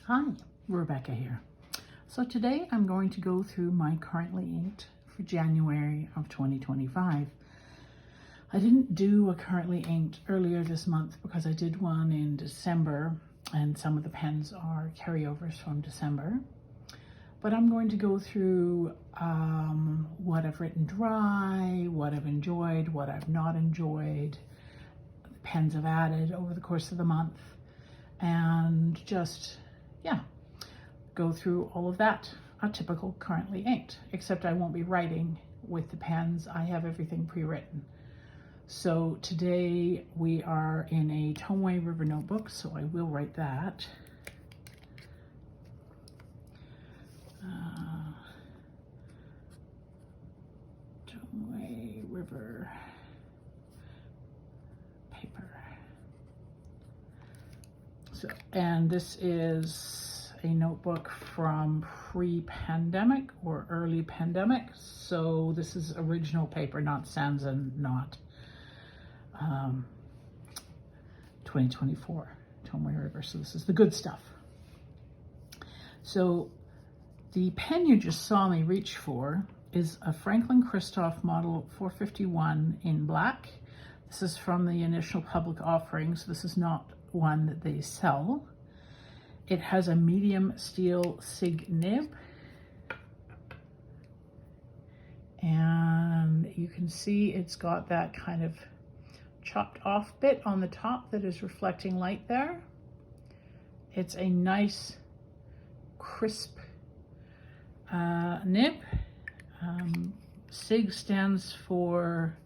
Hi, Rebecca here. So today I'm going to go through my currently inked for January of 2025. I didn't do a currently inked earlier this month because I did one in December and some of the pens are carryovers from December. But I'm going to go through what I've written dry, what I've enjoyed, what I've not enjoyed, the pens I've added over the course of the month, and just go through all of that, a typical currently inked, except I won't be writing with the pens. I have everything pre-written. So today we are in a Tomoe River notebook, so I will write that. Tomoe River Paper. So, and this is a notebook from pre-pandemic or early pandemic. So this is original paper, not sans and not 2024 Tomoe River. So this is the good stuff. So the pen you just saw me reach for is a Franklin Christoph model 451 in black. This is from the initial public offering, so this is not one that they sell. It has a medium steel SIG nib, and you can see it's got that kind of chopped off bit on the top that is reflecting light there. It's a nice crisp nib. SIG stands for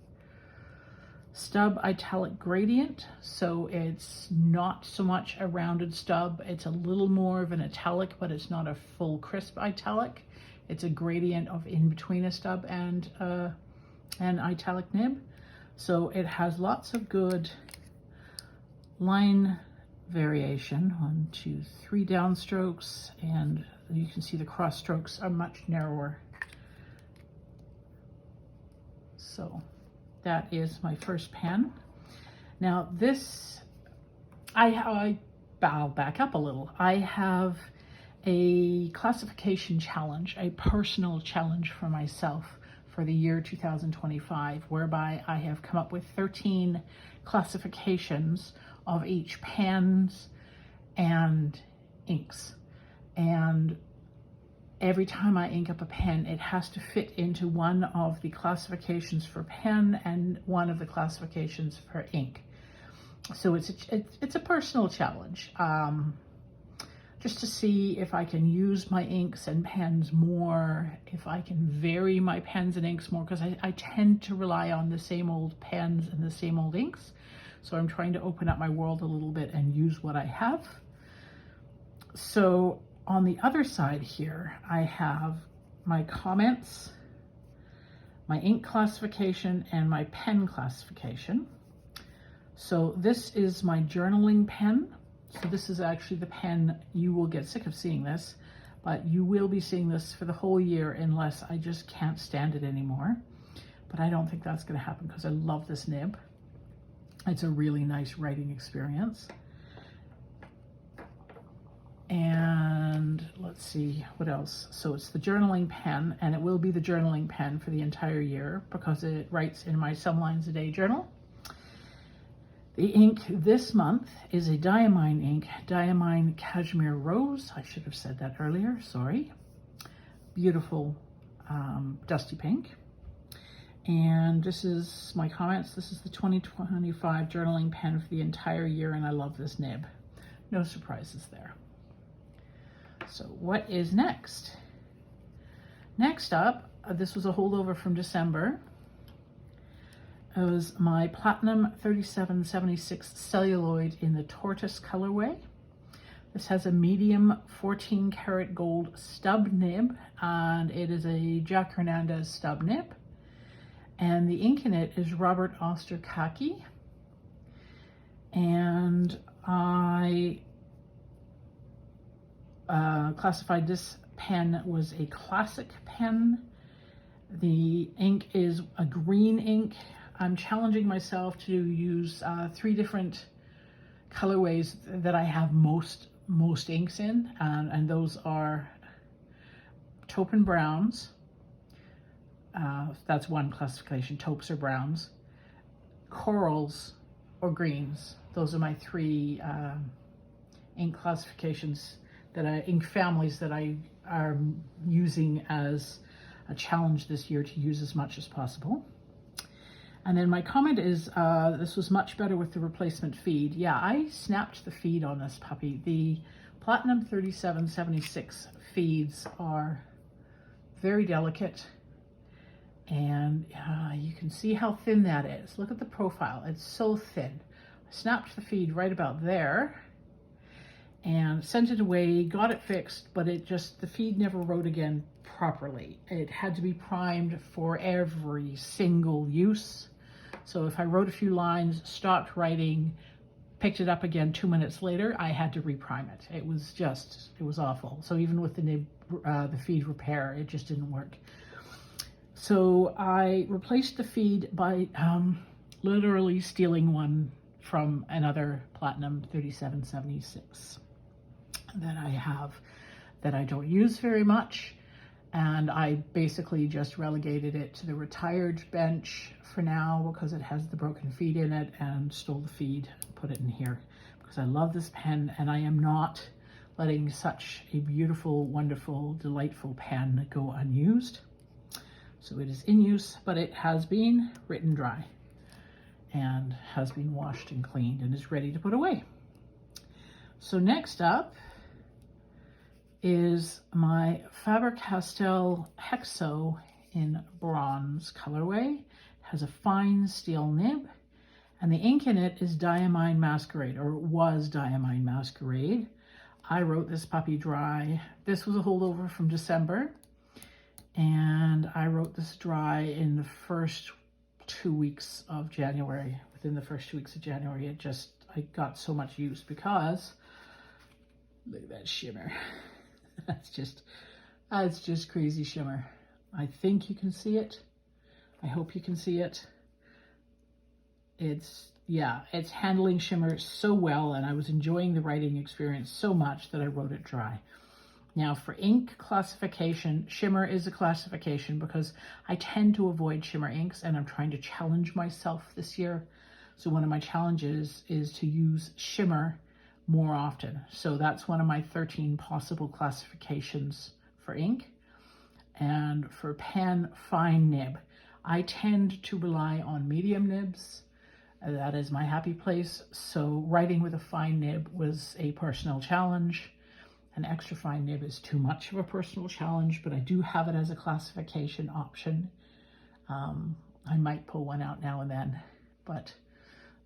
stub italic gradient, so it's not so much a rounded stub, it's a little more of an italic, but it's not a full crisp italic. It's a gradient of in between a stub and an italic nib. So it has lots of good line variation, 1, 2, 3 downstrokes, and you can see the cross strokes are much narrower. So that is my first pen. Now this, I'll back up a little. I have a classification challenge, a personal challenge for myself for the year 2025, whereby I have come up with 13 classifications of each pens and inks. And every time I ink up a pen, it has to fit into one of the classifications for pen and one of the classifications for ink. So it's a personal challenge, just to see if I can use my inks and pens more, if I can vary my pens and inks more, because I tend to rely on the same old pens and the same old inks. So I'm trying to open up my world a little bit and use what I have. So on the other side here, I have my comments, my ink classification, and my pen classification. So this is my journaling pen. So this is actually the pen, you will get sick of seeing this, but you will be seeing this for the whole year unless I just can't stand it anymore. But I don't think that's going to happen because I love this nib. It's a really nice writing experience. And let's see what else. So it's the journaling pen, and it will be the journaling pen for the entire year because it writes in my Some Lines a Day journal. The ink this month is a Diamine ink, Diamine Cashmere Rose. I should have said that earlier, sorry. Beautiful dusty pink. And this is my comments. This is the 2025 journaling pen for the entire year, and I love this nib. No surprises there. So what is next? Next up, this was a holdover from December. It was my Platinum 3776 celluloid in the tortoise colorway. This has a medium 14 karat gold stub nib, and it is a Jack Hernandez stub nib. And the ink in it is Robert Oster Khaki. And I classified this pen was a classic pen. The ink is a green ink. I'm challenging myself to use 3 different colorways that I have most most inks in, and those are taupe and browns. That's one classification, taupes or browns, corals or greens. Those are my three ink classifications, ink families that I are using as a challenge this year to use as much as possible. And then my comment is, this was much better with the replacement feed. Yeah, I snapped the feed on this puppy. The Platinum 3776 feeds are very delicate, and you can see how thin that is. Look at the profile, it's so thin. I snapped the feed right about there and sent it away, got it fixed, but the feed never wrote again properly. It had to be primed for every single use. So if I wrote a few lines, stopped writing, picked it up again 2 minutes later, I had to reprime it. It was awful. So even with the nib, the feed repair, it just didn't work. So I replaced the feed by literally stealing one from another Platinum 3776 that I have that I don't use very much. And I basically just relegated it to the retired bench for now because it has the broken feed in it, and stole the feed and put it in here because I love this pen, and I am not letting such a beautiful, wonderful, delightful pen go unused. So it is in use, but it has been written dry and has been washed and cleaned and is ready to put away. So next up is my FaberCastell Hexo in bronze colorway. It has a fine steel nib, and the ink in it is Diamine Masquerade, or was Diamine Masquerade. I wrote this puppy dry. This was a holdover from December, and I wrote this dry in the first 2 weeks of January. Within the first 2 weeks of January, I got so much use because look at that shimmer. That's just crazy shimmer. I think you can see it. I hope you can see it. It's handling shimmer so well, and I was enjoying the writing experience so much that I wrote it dry. Now for ink classification, shimmer is a classification because I tend to avoid shimmer inks, and I'm trying to challenge myself this year. So one of my challenges is to use shimmer more often. So that's one of my 13 possible classifications for ink. And for pen, fine nib. I tend to rely on medium nibs. That is my happy place. So writing with a fine nib was a personal challenge. An extra fine nib is too much of a personal challenge, but I do have it as a classification option. I might pull one out now and then, but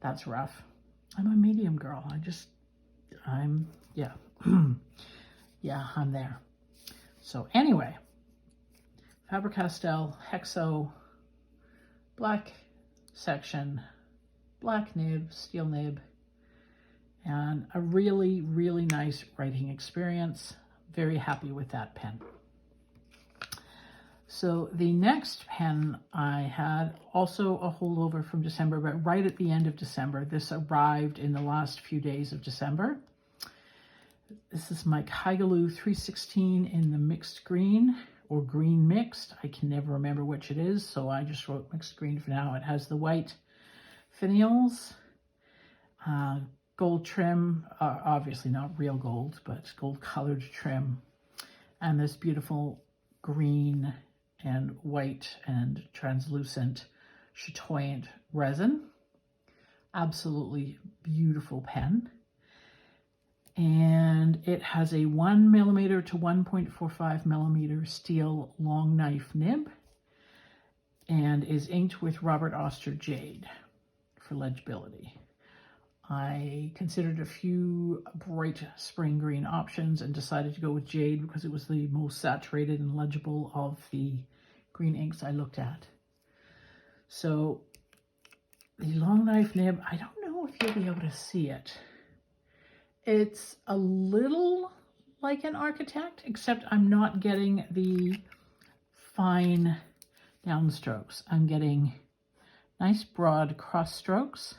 that's rough. I'm a medium girl. Yeah, I'm there. So anyway, FaberCastell Hexo, black section, black nib, steel nib, and a really, really nice writing experience. Very happy with that pen. So the next pen I had, also a holdover from December, but right at the end of December. This arrived in the last few days of December. This is my Kyalo 316 in the mixed green, or green mixed. I can never remember which it is, so I just wrote mixed green for now. It has the white finials, gold trim, obviously not real gold, but gold colored trim, and this beautiful green and white and translucent chatoyant resin. Absolutely beautiful pen. And it has a 1mm to 1.45mm steel long knife nib, and is inked with Robert Oster Jade for legibility. I considered a few bright spring green options and decided to go with Jade because it was the most saturated and legible of the green inks I looked at. So the long knife nib, I don't know if you'll be able to see it. It's a little like an architect, except I'm not getting the fine downstrokes. I'm getting nice broad cross strokes,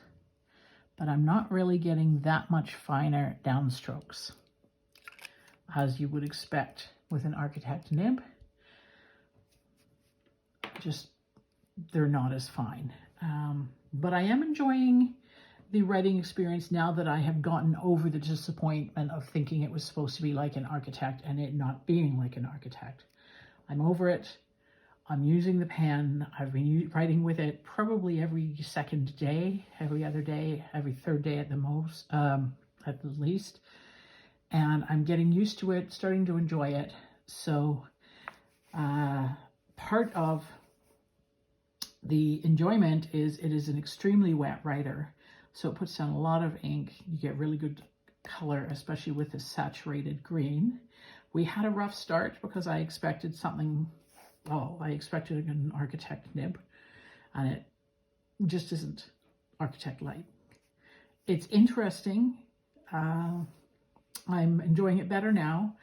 but I'm not really getting that much finer downstrokes. as you would expect with an architect nib. Just, they're not as fine. But I am enjoying the writing experience now that I have gotten over the disappointment of thinking it was supposed to be like an architect and it not being like an architect. I'm over it. I'm using the pen. I've been writing with it probably every second day, every other day, every third day at the most, at the least. And I'm getting used to it, starting to enjoy it. So part of the enjoyment is it is an extremely wet writer. So it puts down a lot of ink. You get really good color, especially with the saturated green. We had a rough start because I expected something, I expected an architect nib, and it just isn't architect-like. It's interesting. I'm enjoying it better now,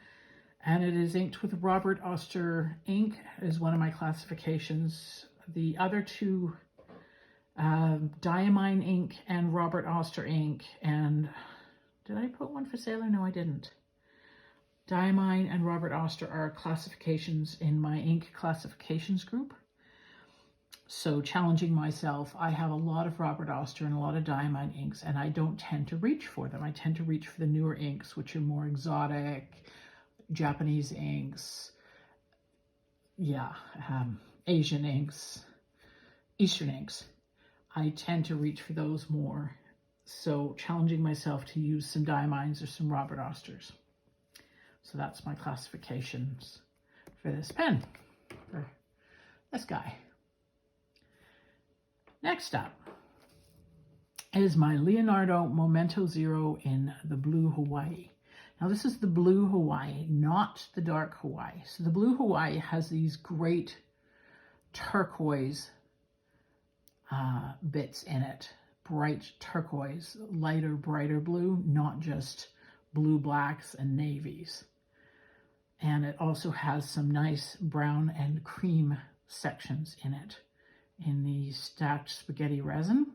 and it is inked with Robert Oster ink is one of my classifications. The other two, Diamine ink and Robert Oster ink, and did I put one for Sailor? No, I didn't. Diamine and Robert Oster are classifications in my ink classifications group. So challenging myself, I have a lot of Robert Oster and a lot of Diamine inks, and I don't tend to reach for them. I tend to reach for the newer inks, which are more exotic, Japanese inks, Asian inks, Eastern inks. I tend to reach for those more. So challenging myself to use some Diamines or some Robert Osters. So that's my classifications for this pen, for this guy. Next up is my Leonardo Momento Zero in the Blue Hawaii. Now this is the Blue Hawaii, not the Dark Hawaii. So the Blue Hawaii has these great turquoise bits in it. Bright turquoise, lighter, brighter blue, not just blue, blacks, and navies. And it also has some nice brown and cream sections in it, in the stacked spaghetti resin.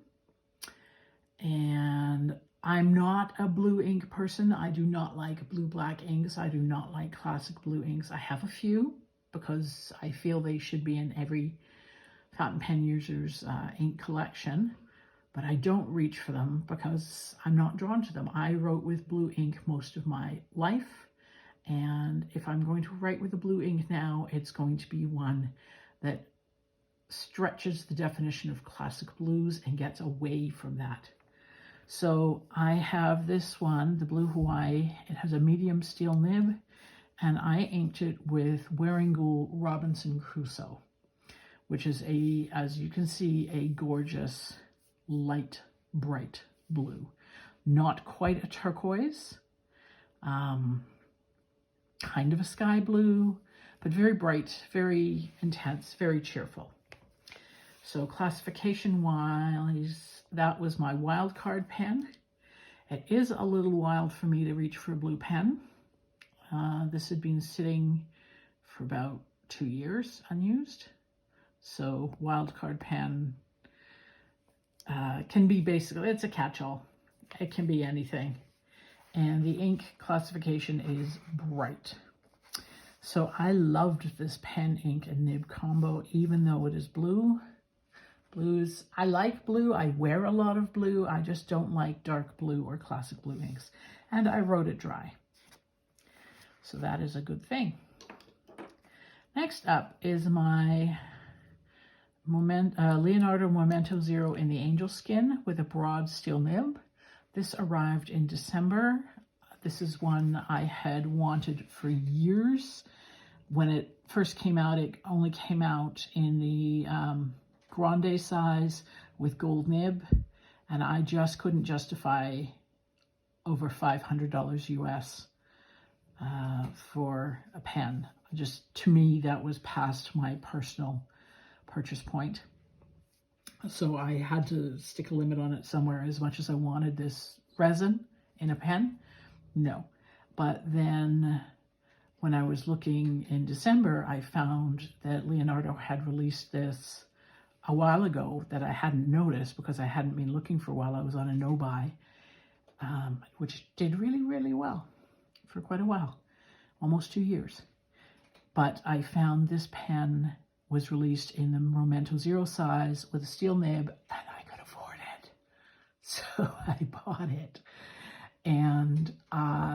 And I'm not a blue ink person. I do not like blue-black inks. I do not like classic blue inks. I have a few because I feel they should be in every fountain pen user's ink collection, but I don't reach for them because I'm not drawn to them. I wrote with blue ink most of my life, and if I'm going to write with a blue ink now, it's going to be one that stretches the definition of classic blues and gets away from that. So I have this one, the Blue Hawaii. It has a medium steel nib, and I inked it with Waringoul Robinson Crusoe, which is as you can see, a gorgeous, light, bright blue. Not quite a turquoise, kind of a sky blue, but very bright, very intense, very cheerful. So classification-wise, that was my wild card pen. It is a little wild for me to reach for a blue pen. This had been sitting for about 2 years unused. So wild card pen can be basically, it's a catch-all. It can be anything. And the ink classification is bright. So I loved this pen, ink, and nib combo, even though it is blue. Blues, I like blue. I wear a lot of blue. I just don't like dark blue or classic blue inks. And I wrote it dry. So that is a good thing. Next up is my Leonardo Momento Zero in the angel skin with a broad steel nib. This arrived in December. This is one I had wanted for years. When it first came out, it only came out in the Grande size with gold nib, and I just couldn't justify over $500 US for a pen. Just, to me, that was past my personal purchase point. So I had to stick a limit on it somewhere. As much as I wanted this resin in a pen, no. But then when I was looking in December, I found that Leonardo had released this a while ago that I hadn't noticed because I hadn't been looking for a while. I was on a no-buy, which did really, really well for quite a while. almost 2 years. But I found this pen was released in the Momento Zero size with a steel nib, and I could afford it. So I bought it. And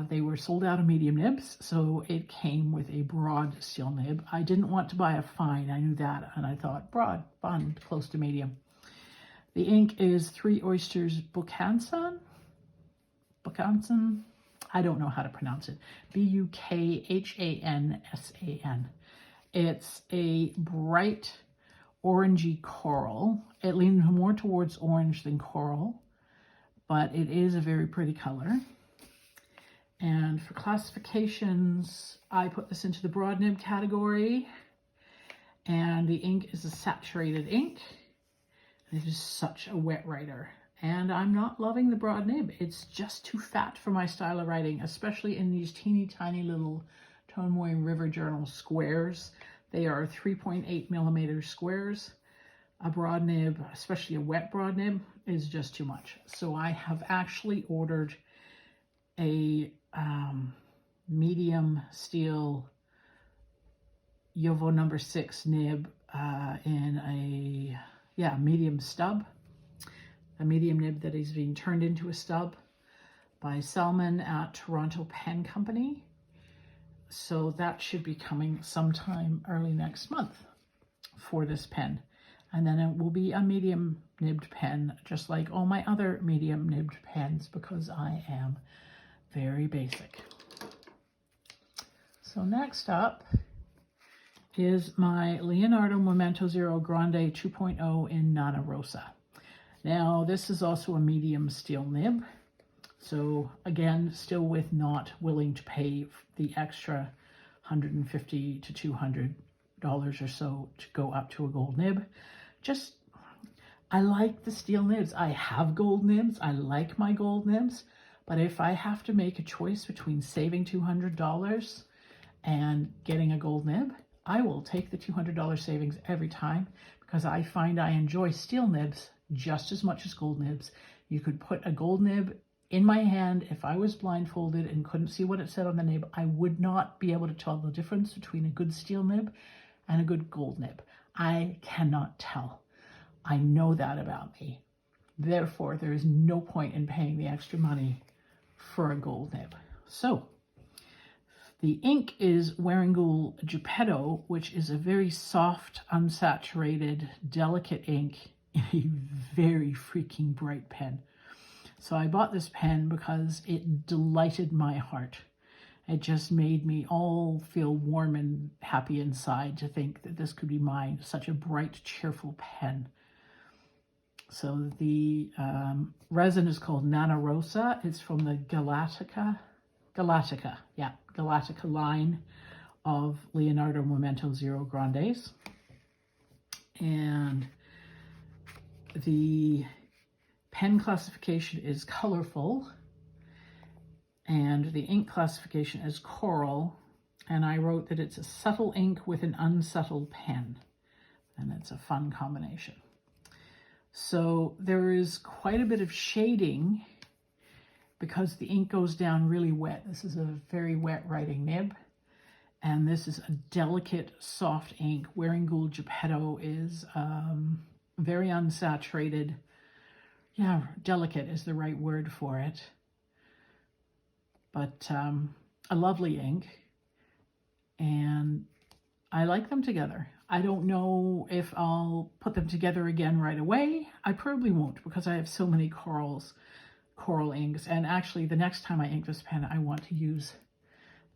they were sold out of medium nibs, so it came with a broad steel nib. I didn't want to buy a fine, I knew that, and I thought broad, fun, close to medium. The ink is Three Oysters Buchansan. I don't know how to pronounce it. Bukhansan. It's a bright orangey coral. It leans more towards orange than coral, but it is a very pretty color. And for classifications, I put this into the broad nib category, and the ink is a saturated ink. It is such a wet writer, and I'm not loving the broad nib. It's just too fat for my style of writing, especially in these teeny tiny little Tomoe River Journal squares. They are 3.8 millimeter squares. A broad nib, especially a wet broad nib, is just too much. So I have actually ordered a medium steel Yovo number 6 nib in a medium stub. A medium nib that is being turned into a stub by Salmon at Toronto Pen Company. So that should be coming sometime early next month for this pen. And then it will be a medium nibbed pen, just like all my other medium nibbed pens, because I am very basic. So next up is my Leonardo Memento Zero Grande 2.0 in Nana Rosa. Now this is also a medium steel nib. So again, still with not willing to pay the extra $150 to $200 or so to go up to a gold nib. Just, I like the steel nibs. I have gold nibs. I like my gold nibs. But if I have to make a choice between saving $200 and getting a gold nib, I will take the $200 savings every time, because I find I enjoy steel nibs just as much as gold nibs. You could put a gold nib in my hand. If I was blindfolded and couldn't see what it said on the nib, I would not be able to tell the difference between a good steel nib and a good gold nib. I cannot tell. I know that about me. Therefore, there is no point in paying the extra money for a gold nib. So, the ink is Wearingeul Geppetto, which is a very soft, unsaturated, delicate ink in a very freaking bright pen. So I bought this pen because it delighted my heart. It just made me all feel warm and happy inside to think that this could be mine. Such a bright, cheerful pen. So the resin is called Nana Rosa. It's from the Galactica line of Leonardo Memento Zero Grandes. And the pen classification is colorful, and the ink classification is coral, and I wrote that it's a subtle ink with an unsubtle pen, and it's a fun combination. So there is quite a bit of shading because the ink goes down really wet. This is a very wet writing nib, and this is a delicate, soft ink. Wearingeul Geppetto is very unsaturated. Yeah, delicate is the right word for it. But a lovely ink, and I like them together. I don't know if I'll put them together again right away. I probably won't, because I have so many coral inks. And actually, the next time I ink this pen, I want to use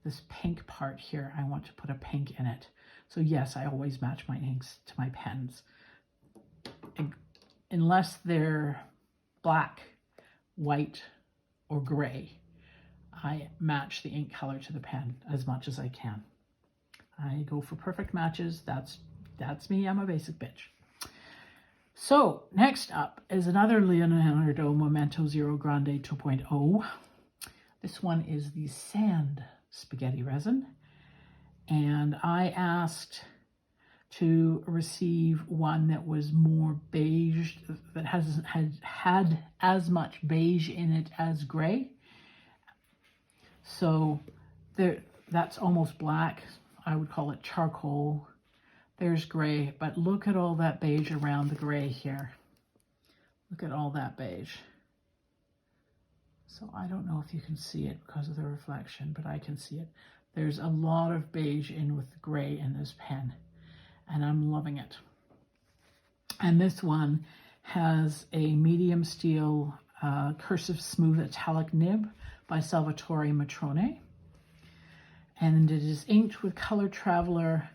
this pink part here. I want to put a pink in it. So yes, I always match my inks to my pens, unless they're black, white, or gray. I match the ink color to the pen as much as I can. I go for perfect matches. That's me. I'm a basic bitch. So next up is another Leonardo Memento Zero Grande 2.0. This one is the sand spaghetti resin, and I asked to receive one that was more beige, that had as much beige in it as gray. So that's almost black. I would call it charcoal. There's gray, but look at all that beige around the gray here. Look at all that beige. So I don't know if you can see it because of the reflection, but I can see it. There's a lot of beige in with the gray in this pen, and I'm loving it. And this one has a medium steel cursive smooth italic nib by Salvatore Matrone. And it is inked with Color Traveler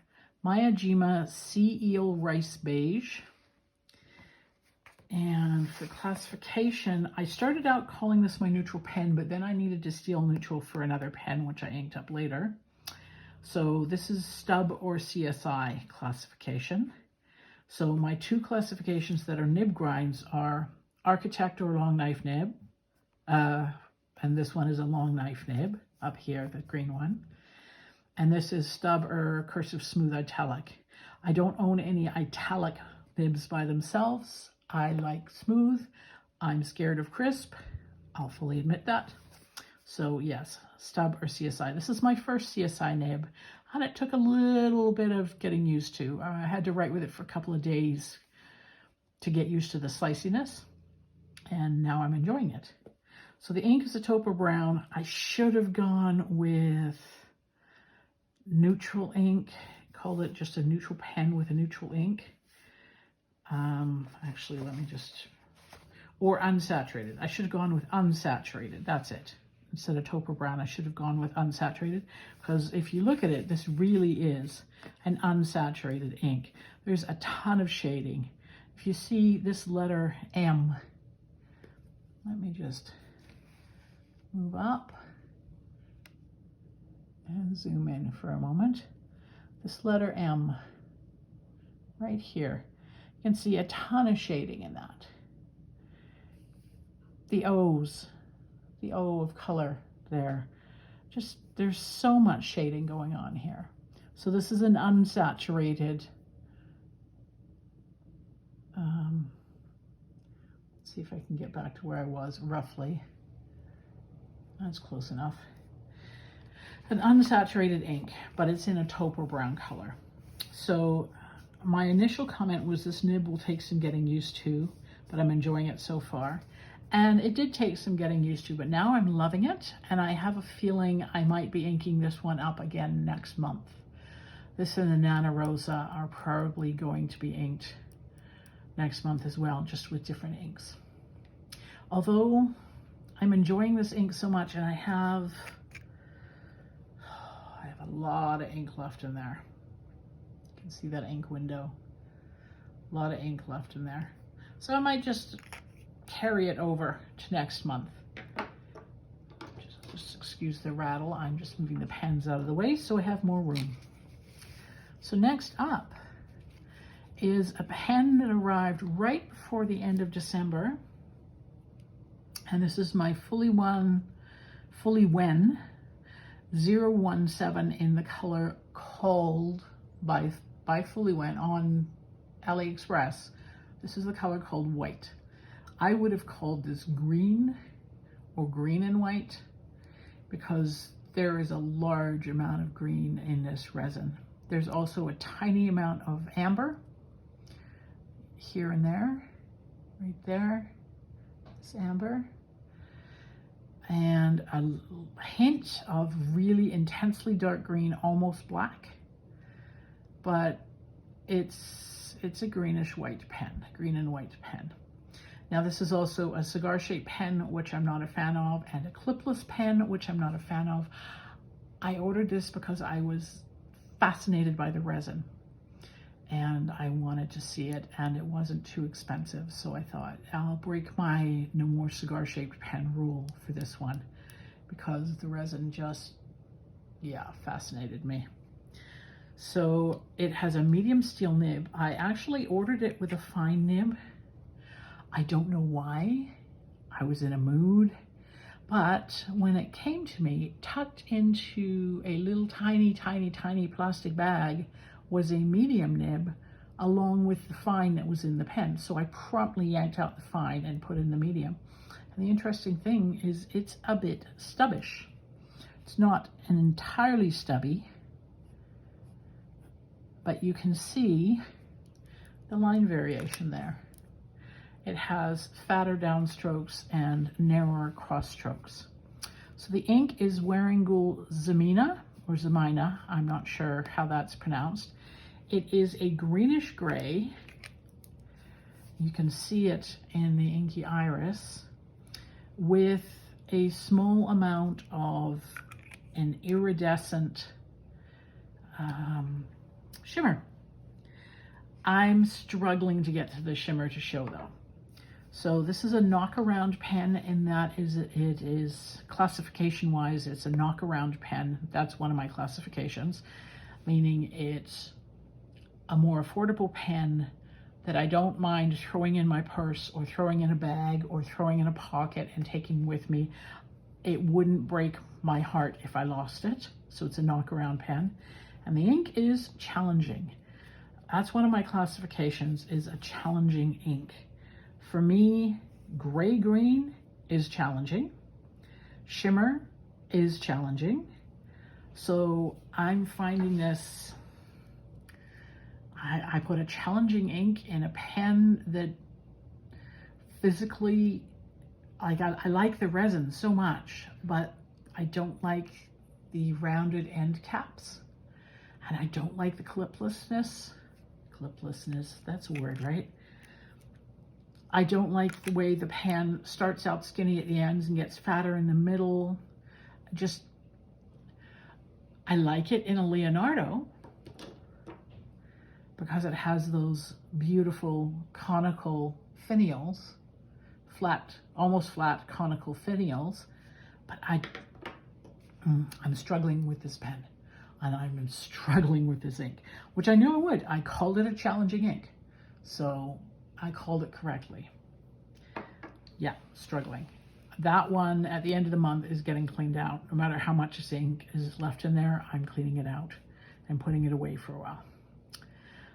Miyajima Sea Eel Rice Beige. And for classification, I started out calling this my neutral pen, but then I needed to steal neutral for another pen, which I inked up later. So this is stub or CSI classification. So my two classifications that are nib grinds are Architect or long knife nib, and this one is a long knife nib up here, the green one. And this is stub or cursive smooth italic. I don't own any italic nibs by themselves. I like smooth. I'm scared of crisp. I'll fully admit that. So yes, stub or CSI. This is my first CSI nib, and it took a little bit of getting used to. I had to write with it for a couple of days to get used to the sliciness, and now I'm enjoying it. So the ink is a taupe brown. I should have gone with neutral ink, called it just a neutral pen with a neutral ink. Actually, let me just, or unsaturated. I should have gone with unsaturated, that's it. Instead of taupe brown, I should have gone with unsaturated, because if you look at it, this really is an unsaturated ink. There's a ton of shading. If you see this letter M, let me just move up and zoom in for a moment. This letter M right here, you can see a ton of shading in that. The O's, the O of color there, just there's so much shading going on here. So this is an unsaturated, let's see if I can get back to where I was roughly. That's close enough. An unsaturated ink, but it's in a taupe or brown color. So my initial comment was this nib will take some getting used to, but I'm enjoying it so far. And it did take some getting used to, but now I'm loving it, and I have a feeling I might be inking this one up again next month. This and the Nana Rosa are probably going to be inked next month as well, just with different inks. Although I'm enjoying this ink so much, and I have a lot of ink left in there. You can see that ink window. A lot of ink left in there. So I might just carry it over to next month. Just excuse the rattle. I'm just moving the pens out of the way so I have more room. So next up is a pen that arrived right before the end of December. And this is my Fully Wen 017 in the color called by Fully Wen on AliExpress. This is the color called white. I would have called this green or green and white because there is a large amount of green in this resin. There's also a tiny amount of amber here and there, right there, it's amber. And a hint of really intensely dark green, almost black, but it's a greenish white pen, green and white pen. Now this is also a cigar shaped pen, which I'm not a fan of, and a clipless pen, which I'm not a fan of. I ordered this because I was fascinated by the resin and I wanted to see it, and it wasn't too expensive, so I thought I'll break my no more cigar shaped pen rule for this one because the resin just, yeah, fascinated me. So it has a medium steel nib. I actually ordered it with a fine nib. I don't know why. I was in a mood, but when it came to me, tucked into a little tiny plastic bag was a medium nib along with the fine that was in the pen. So I promptly yanked out the fine and put in the medium. And the interesting thing is it's a bit stubbish. It's not an entirely stubby, but you can see the line variation there. It has fatter downstrokes and narrower cross strokes. So the ink is Wearingeul Zemina, or Zemina, I'm not sure how that's pronounced. It is a greenish gray. You can see it in the inky iris with a small amount of an iridescent shimmer. I'm struggling to get to the shimmer to show though. So this is a knock-around pen, and that is, it is classification-wise, it's a knock-around pen. That's one of my classifications, meaning it's a more affordable pen that I don't mind throwing in my purse or throwing in a bag or throwing in a pocket and taking with me. It wouldn't break my heart if I lost it. So it's a knock-around pen. And the ink is challenging. That's one of my classifications, is a challenging ink. For me, gray-green is challenging. Shimmer is challenging. So I'm finding this, I put a challenging ink in a pen that physically, I like the resin so much, but I don't like the rounded end caps. And I don't like the cliplessness. Cliplessness, that's a word, right? I don't like the way the pen starts out skinny at the ends and gets fatter in the middle. Just, I like it in a Leonardo because it has those beautiful conical finials, flat, almost flat conical finials, but I'm struggling with this pen, and I'm struggling with this ink, which I knew I would. I called it a challenging ink, so I called it correctly. Yeah, struggling. That one at the end of the month is getting cleaned out. No matter how much this ink is left in there, I'm cleaning it out and putting it away for a while.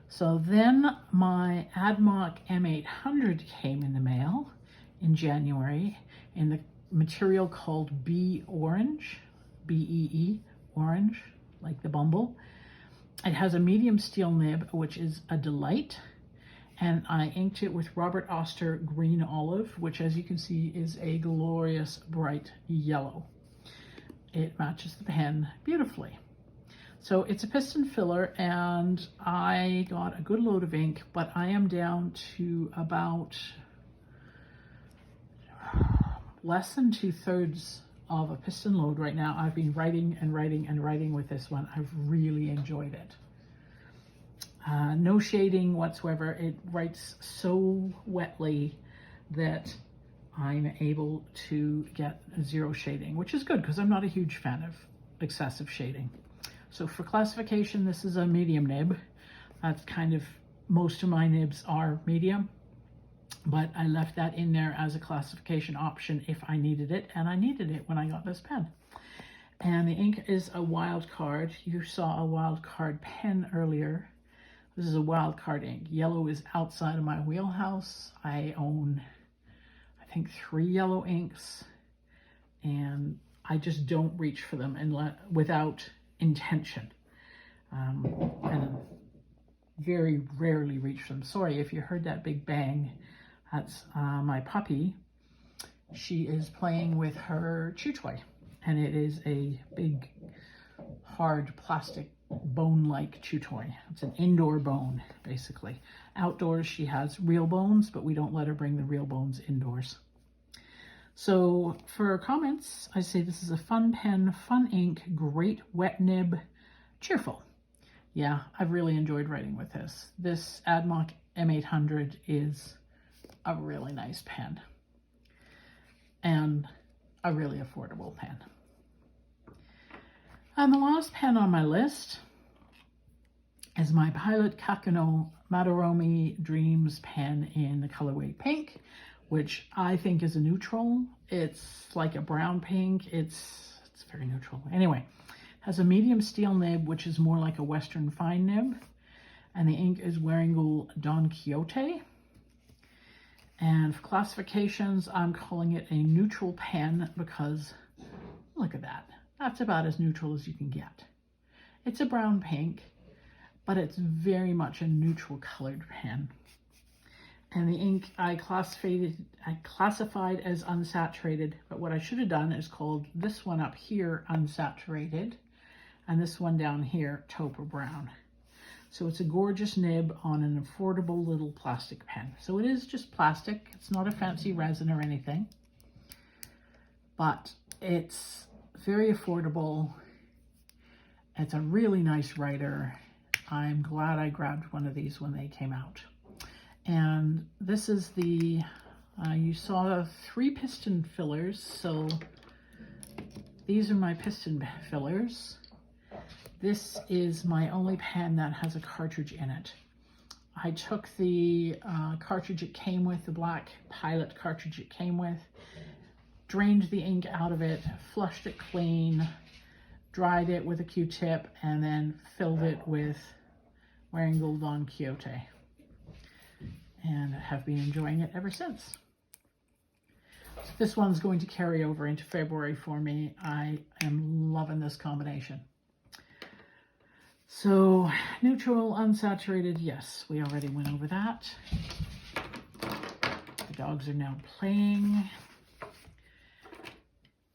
So then my Admar M800 came in the mail in January in the material called Bee Orange, B-E-E, orange, like the bumble. It has a medium steel nib, which is a delight. And I inked it with Robert Oster Green Olive, which, as you can see, is a glorious bright yellow. It matches the pen beautifully. So it's a piston filler, and I got a good load of ink, but I am down to about less than 2/3 of a piston load right now. I've been writing and writing and writing with this one. I've really enjoyed it. No shading whatsoever. It writes so wetly that I'm able to get zero shading, which is good because I'm not a huge fan of excessive shading. So for classification, this is a medium nib. That's kind of, most of my nibs are medium, but I left that in there as a classification option if I needed it, and I needed it when I got this pen. And the ink is a wild card. You saw a wild card pen earlier. This is a wild card ink. Yellow is outside of my wheelhouse. I own, I think, 3 yellow inks, and I just don't reach for them without intention. And very rarely reach for them. Sorry if you heard that big bang. That's my puppy. She is playing with her chew toy, and it is a big, hard plastic bone-like chew toy. It's an indoor bone, basically. Outdoors, she has real bones, but we don't let her bring the real bones indoors. So for comments, I say this is a fun pen, fun ink, great wet nib, cheerful. Yeah, I've really enjoyed writing with this. This Admar M800 is a really nice pen and a really affordable pen. And the last pen on my list is my Pilot Kako Matomi Dreams pen in the colorway pink, which I think is a neutral. It's like a brown pink. It's very neutral. Anyway, has a medium steel nib, which is more like a Western fine nib. And the ink is Wearingeul Don Quixote. And for classifications, I'm calling it a neutral pen because look at that. That's about as neutral as you can get. It's a brown pink, but it's very much a neutral colored pen. And the ink I classified as unsaturated, but what I should have done is called this one up here unsaturated, and this one down here taupe brown. So it's a gorgeous nib on an affordable little plastic pen. So it is just plastic. It's not a fancy resin or anything, but it's very affordable. It's a really nice writer. I'm glad I grabbed one of these when they came out. And this is the, you saw 3 piston fillers. So these are my piston fillers. This is my only pen that has a cartridge in it. I took the cartridge it came with, the black Pilot cartridge it came with, drained the ink out of it, flushed it clean, dried it with a Q-tip, and then filled it with Wearing Gold on Quixote. And have been enjoying it ever since. This one's going to carry over into February for me. I am loving this combination. So, neutral, unsaturated, yes, we already went over that. The dogs are now playing.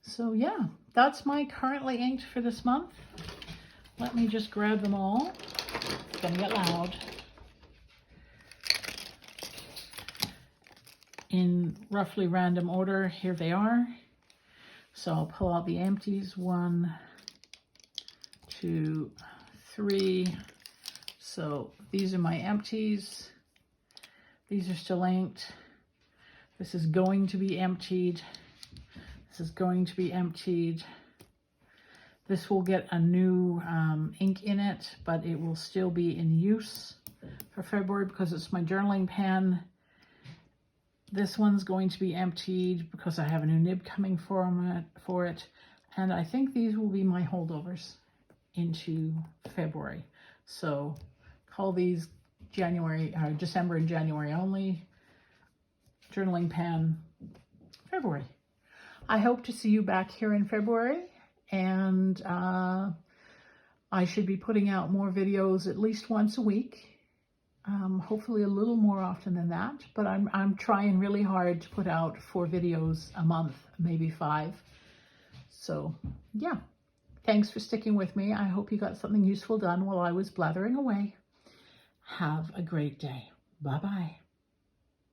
So yeah, that's my currently inked for this month. Let me just grab them all. It's gonna get loud. In roughly random order, here they are. So I'll pull out the empties, 1, 2, 3. So these are my empties. These are still inked. This is going to be emptied. This is going to be emptied. This will get a new ink in it, but it will still be in use for February because it's my journaling pen. This one's going to be emptied because I have a new nib coming for it. And I think these will be my holdovers into February. So call these December and January only. Journaling pen, February. I hope to see you back here in February, and I should be putting out more videos at least once a week. Hopefully a little more often than that, but I'm trying really hard to put out 4 videos a month, maybe 5. So yeah, thanks for sticking with me. I hope you got something useful done while I was blathering away. Have a great day. Bye-bye.